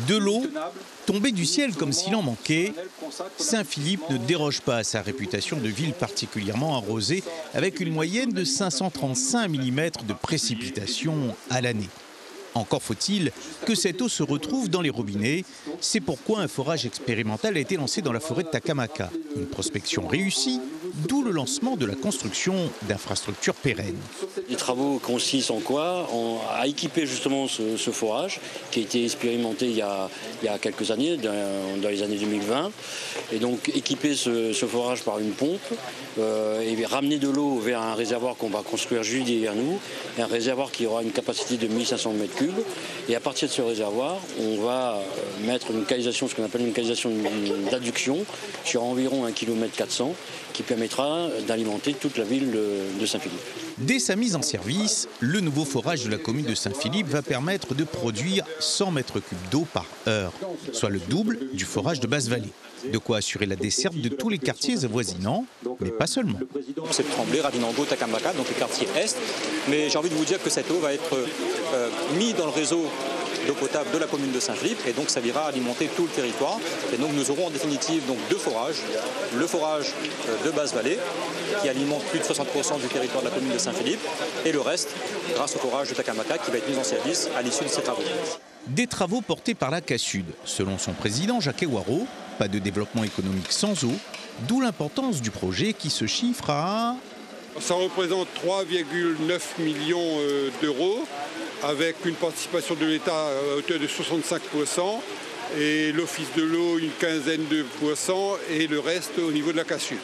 De l'eau tombée du ciel comme s'il en manquait, Saint-Philippe ne déroge pas à sa réputation de ville particulièrement arrosée, avec une moyenne de 535 mm de précipitations à l'année. Encore faut-il que cette eau se retrouve dans les robinets. C'est pourquoi un forage expérimental a été lancé dans la forêt de Takamaka. Une prospection réussie, d'où le lancement de la construction d'infrastructures pérennes. Les travaux consistent en quoi? À équiper justement ce forage qui a été expérimenté il y a quelques années, dans les années 2020. Et donc équiper ce forage par une pompe et ramener de l'eau vers un réservoir qu'on va construire juste derrière nous. Et un réservoir qui aura une capacité de 1500 m3. Et à partir de ce réservoir, on va mettre une canalisation, ce qu'on appelle une canalisation d'adduction sur environ 1,4 km qui permettra d'alimenter toute la ville de Saint-Philippe. Dès sa mise en service, le nouveau forage de la commune de Saint-Philippe va permettre de produire 100 m3 d'eau par heure, soit le double du forage de Basse-Vallée. De quoi assurer la desserte de tous les quartiers avoisinants, mais pas seulement. C'est Tremblay, Ravinango, Takamaka, donc les quartiers est. Mais j'ai envie de vous dire que cette eau va être mise dans le réseau d'eau potable de la commune de Saint-Philippe et donc ça ira alimenter tout le territoire. Et donc nous aurons en définitive donc deux forages. Le forage de Basse-Vallée qui alimente plus de 60% du territoire de la commune de Saint-Philippe et le reste grâce au forage de Takamaka qui va être mis en service à l'issue de ces travaux. Des travaux portés par la CASUD. Selon son président Jacques Ewaro, pas de développement économique sans eau, d'où l'importance du projet qui se chiffre à... Ça représente 3,9 millions d'euros avec une participation de l'État à hauteur de 65% et l'Office de l'eau une quinzaine de pourcents et le reste au niveau de la CASUD.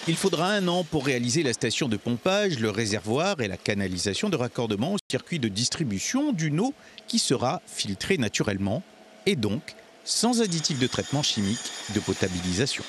Il faudra 1 an pour réaliser la station de pompage, le réservoir et la canalisation de raccordement au circuit de distribution d'une eau qui sera filtrée naturellement et donc sans additifs de traitement chimique de potabilisation.